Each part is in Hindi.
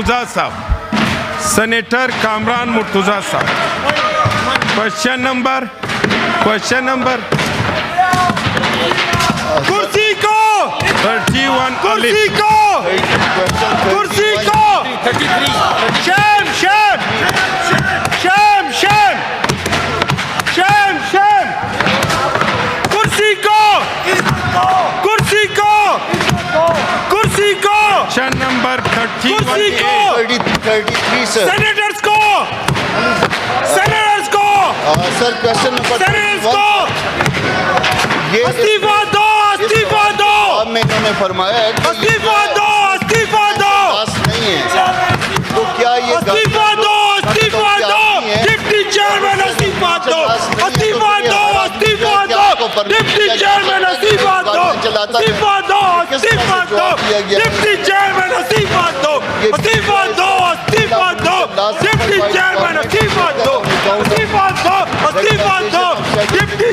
मुर्तुज़ा साहब, सेनेटर कामरान मुर्तुज़ा साहब। क्वेश्चन नंबर कुर्सी को 31 कुर्सी को क्वेश्चन नंबर 33 सर। सेनेटर्स को सर क्वेश्चन नंबर ये इस्तीफा दो अब में इन्होंने फरमाया है कि इस्तीफा दो पास नहीं है, तो क्या ये इस्तीफा दो डिप्टी चेयरमैन इस्तीफा दो डिप्टी चेयरमैन इस्तीफा दो डिप्टी चेयरमैन इस्तीफा दो डिप्टी चेयरमैन इस्तीफा दो डिप्टी चेयरमैन इस्तीफा दो डिप्टी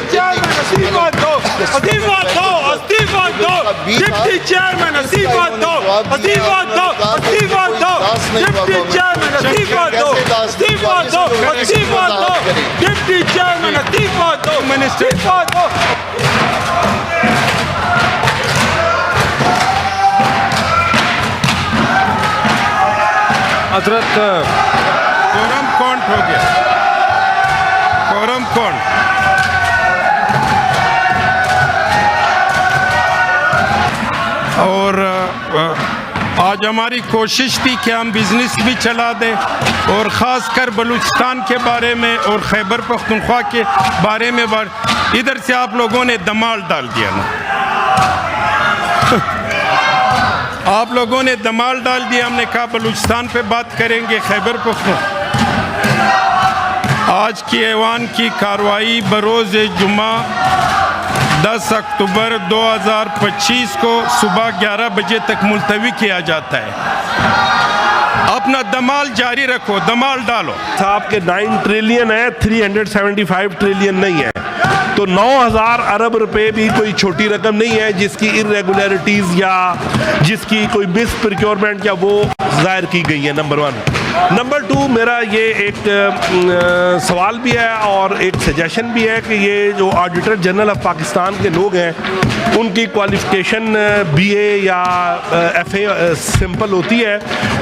चेयरमैन इस्तीफा दो डिप्टी चेयरमैन इस्तीफा दो डिप्टी चेयरमैन इस्तीफा दो हजरत कोरम कौंट हो गया, कोरम कौंट। और आज हमारी कोशिश थी कि हम बिजनेस भी चला दें और ख़ासकर बलूचिस्तान के बारे में और खैबर पख्तूनख्वा के बारे में इधर से आप लोगों ने दमाल डाल दिया ना, आप लोगों ने दमाल डाल दिया। हमने कहा बलूचिस्तान पे बात करेंगे, खैबर पख्तूनख्वा। आज की ऐवान की कार्रवाई बरोज़ जुमा 10 अक्टूबर 2025 को सुबह 11 बजे तक मुलतवी किया जाता है। अपना दमाल जारी रखो, दमाल डालो। साहब के 9 ट्रिलियन है, 375 ट्रिलियन नहीं है, तो 9000 अरब रुपए भी कोई छोटी रकम नहीं है जिसकी इरेगुलरिटीज़ या जिसकी कोई मिस प्रोक्योरमेंट या वो जाहिर की गई है। नंबर 1। नंबर 2, मेरा ये एक सवाल भी है और एक सजेशन भी है कि ये जो ऑडिटर जनरल ऑफ पाकिस्तान के लोग हैं उनकी क्वालिफ़िकेशन BA या FA सिंपल होती है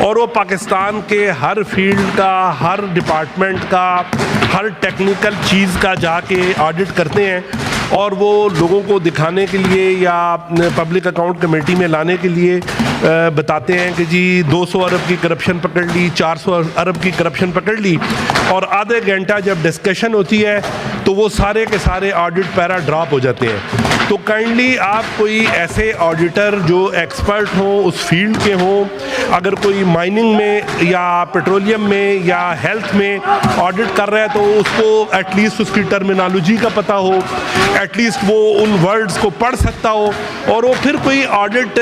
और वो पाकिस्तान के हर फील्ड का, हर डिपार्टमेंट का, हर टेक्निकल चीज़ का जाके ऑडिट करते हैं और वो लोगों को दिखाने के लिए या पब्लिक अकाउंट कमेटी में लाने के लिए बताते हैं कि जी 200 अरब की करप्शन पकड़ ली, 400 अरब की करप्शन पकड़ ली, और आधे घंटा जब डिस्कशन होती है तो वो सारे के सारे ऑडिट पैरा ड्रॉप हो जाते हैं। तो काइंडली आप कोई ऐसे ऑडिटर जो एक्सपर्ट हों, उस फील्ड के हों, अगर कोई माइनिंग में या पेट्रोलियम में या हेल्थ में ऑडिट कर रहा है तो उसको एटलीस्ट उसकी टर्मिनोलॉजी का पता हो, एटलीस्ट वो उन वर्ड्स को पढ़ सकता हो और वो फिर कोई ऑडिट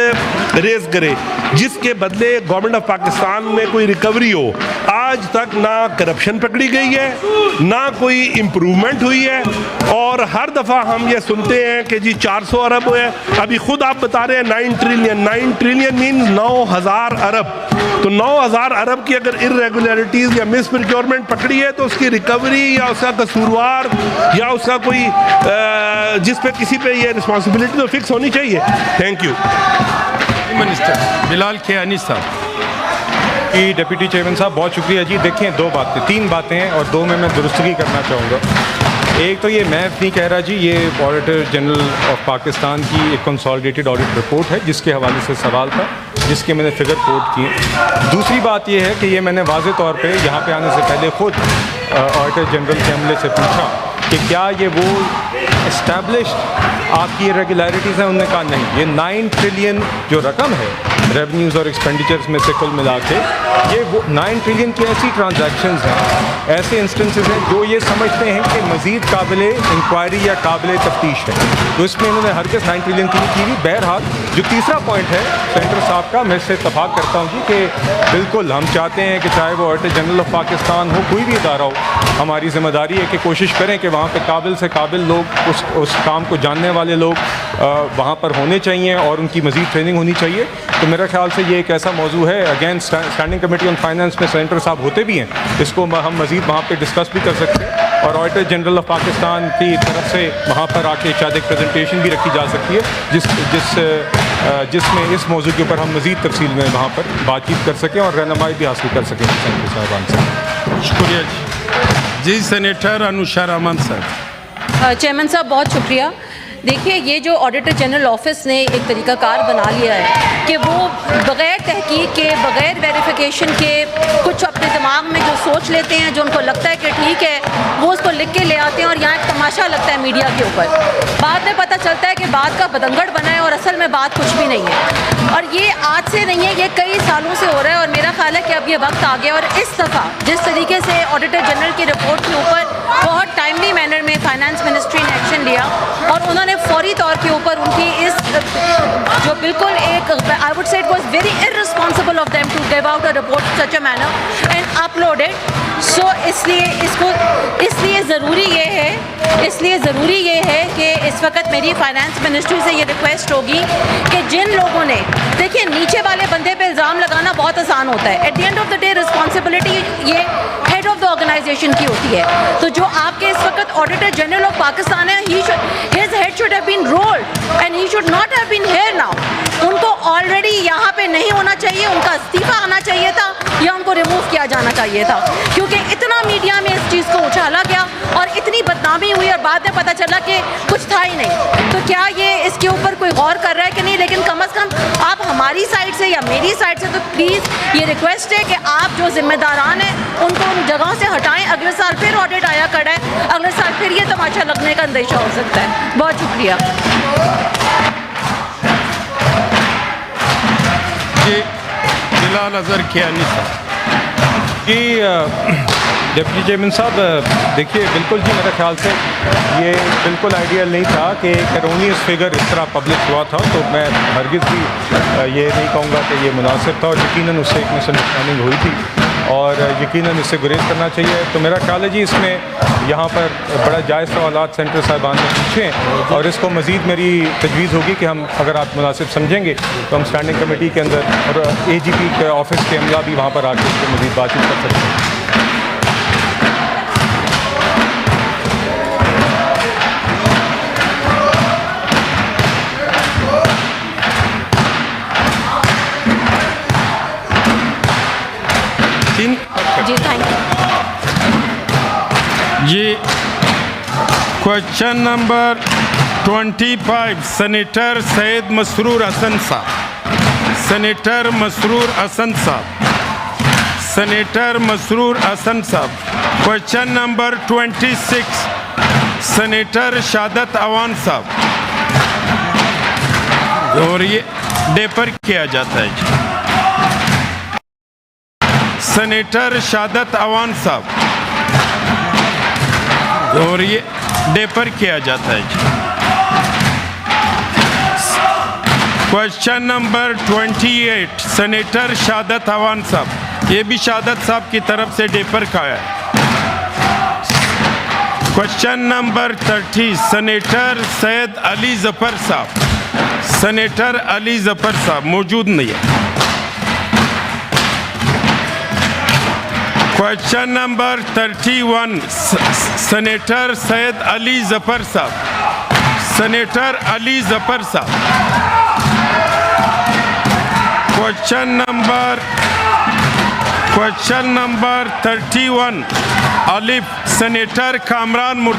रेज करे जिसके बदले गवर्नमेंट ऑफ पाकिस्तान में कोई रिकवरी हो। आज तक ना करप्शन पकड़ी गई है, ना कोई इम्प्रूवमेंट हुई है, और हर दफ़ा हम ये सुनते हैं कि जी 400 अरब है। अभी खुद आप बता रहे हैं 9 ट्रिलियन मीन्स 9000 अरब। तो 9000 अरब की अगर इरेगुलरिटीज़ या मिस प्रोक्योरमेंट पकड़ी है तो उसकी रिकवरी या उसका कसूरवार या उसका कोई जिस पे किसी पे ये रिस्पॉन्सिबिलिटी तो फिक्स होनी चाहिए। Thank you. Minister Bilal Kiyani साहब। डिप्टी चेयरमैन साहब बहुत शुक्रिया जी। देखिए 3 बातें हैं और 2 में मैं दुरुस्तगी करना चाहूँगा। एक तो ये मैं नहीं कह रहा जी, ये ऑडिटर जनरल ऑफ पाकिस्तान की एक कंसोलिडेटेड ऑडिट रिपोर्ट है जिसके हवाले से सवाल था, जिसके मैंने फिगर कोट किए। दूसरी बात ये है कि ये मैंने वाज़े तौर पे यहाँ पे आने से पहले ख़ुद ऑडिटर जनरल के अमले से पूछा कि क्या ये वो इस्टेब्लिश्ड आपकी इरेगुलरिटीज़ हैं। उन्होंने कहा नहीं, ये 9 ट्रिलियन जो रकम है रेवेन्यूज़ और एक्सपेंडिचर्स में से कुल मिला के, ये वो 9 ट्रिलियन की ऐसी ट्रांजैक्शंस हैं, ऐसे इंस्टेंसेस हैं जो ये समझते हैं कि मज़ीद काबिले इंक्वायरी या काबिले तफ्तीश है। तो इसमें इन्होंने हरगिज़ 9 ट्रिलियन की नहीं की। बहरहाल जो तीसरा पॉइंट है सेंटर साहब का, मैं इससे इत्तफाक करता हूँ जी कि बिल्कुल हम चाहते हैं कि चाहे वो ऑडिटर जनरल ऑफ पाकिस्तान हो, कोई भी इदारा हो, हमारी जिम्मेदारी है कि कोशिश करें कि वहाँ पे काबिल से काबिल लोग, उस काम को जानने वाले लोग वहाँ पर होने चाहिए और उनकी मज़ीद ट्रेनिंग होनी चाहिए। तो मेरा मेरे ख्याल से ये एक ऐसा मौजू है, again standing committee on finance में सेनेटर साहब होते भी हैं, इसको हम मज़ीद वहाँ पे डिस्कस भी कर सकते हैं और ऑडिटर जनरल ऑफ पाकिस्तान की तरफ से वहाँ पर आके शायद एक प्रेजेंटेशन भी रखी जा सकती है जिसमें इस मौजू के ऊपर हम मज़ीद तफसील में वहाँ पर बातचीत कर सकें और रहनुमाई भी हासिल कर सकें सेनेटर साहबान से। शुक्रिया जी। सेनेटर अनुशा रामन साहब। चेयरमैन साहब बहुत शुक्रिया। देखिए, ये जो ऑडिटर जनरल ऑफिस ने एक तरीक़ाकार बना लिया है कि वो बग़ैर तहकीक के, बग़ैर वेरिफिकेशन के कुछ अपने दिमाग में जो सोच लेते हैं, जो उनको लगता है कि ठीक है, वो उसको लिख के ले आते हैं और यहाँ एक तमाशा लगता है मीडिया के ऊपर। बाद में पता चलता है कि बात का बतंगड़ बना है और असल में बात कुछ भी नहीं है। और ये आज से नहीं है, ये कई सालों से हो रहा है और मेरा ख्याल है कि अब ये वक्त आ गया। और इस दफ़ा जिस तरीके से ऑडिटर जनरल की रिपोर्ट के ऊपर बहुत टाइमली मैनर में फाइनेंस मिनिस्ट्री ने एक्शन लिया और उन्होंने फौरी तौर के ऊपर उनकी इस जो बिल्कुल एक I would say it was very irresponsible of them to give out a report such a manner and upload it. So इसलिए ज़रूरी ये है कि इस वक्त मेरी फाइनेंस मिनिस्ट्री से ये रिक्वेस्ट होगी कि जिन लोगों ने, देखिए, नीचे वाले बंदे पे इल्ज़ाम लगाना बहुत आसान होता है, at the end of the day responsibility ये हेड ऑफ द ऑर्गेनाइजेशन की होती है। तो जो आपके इस वक्त ऑडिटर जनरल ऑफ पाकिस्तान है, his head should have been rolled and he should not have been here now. उनको ऑलरेडी यहाँ पे नहीं होना चाहिए, उनका इस्तीफा आना चाहिए था या उनको रिमूव किया जाना चाहिए था, क्योंकि इतना मीडिया में इस चीज़ को उछाला गया और इतनी बदनामी हुई और बाद में पता चला कि कुछ था ही नहीं। तो क्या ये इसके ऊपर कोई गौर कर रहा है कि नहीं? लेकिन कम अज़ कम आप हमारी साइड से या मेरी साइड से तो प्लीज़ ये रिक्वेस्ट है कि आप जो जिम्मेदारान हैं उनको उन जगहों से हटाएं। अगले साल फिर ऑडिट आया खड़ा है, अगले साल फिर ये तमाशा लगने का अंदेशा हो सकता है। बहुत शुक्रिया जी। बिलाल अजहर कियानी साहब। कि डिप्टी चेयरमैन साहब, देखिए, बिल्कुल जी, मेरे ख्याल से ये बिल्कुल आइडियल नहीं था कि एरोनियस फिगर इस तरह पब्लिश हुआ था, तो मैं हरगिज़ भी ये नहीं कहूँगा कि ये मुनासिब था और यकीनन उससे एक मिसअंडरस्टैंडिंग हुई थी और यकीनन इससे गुरेज करना चाहिए। तो मेरा ख्याल है जी, इसमें यहाँ पर बड़ा जायज़ सवालात सेंटर साहिबान ने पूछे हैं और इसको मज़ीद मेरी तजवीज़ होगी कि हम, अगर आप मुनासिब समझेंगे, तो हम स्टैंडिंग कमेटी के अंदर और AGP के ऑफिस के अमला भी वहाँ पर आकर इसको मज़ीद बातचीत कर सकते हैं। जी, थैंक यू जी। Question number 25 senator Syed Masroor Hasan साहब। सेनेटर मसरूर हसन साहब। सेनेटर मसरूर हसन साहब। Question number 26 senator Shahadat Awan साहब। और ये डेपर किया जाता है जी। सेनेटर शादत अवान साहब और ये डेपर किया जाता है जी। Question number 28 senator Shahadat Awan साहब, ये भी शादत साहब की तरफ से डेपर का है। Question number 30 senator Syed Ali Zafar साहब। सेनेटर अली जफर साहब मौजूद नहीं है। Question number 31 senator Syed Ali Zafar साहब। सेनेटर अली जफर साहब। क्वेश्चन नंबर 31 अलिफ सेनेटर कामरान मुर्तज़ा।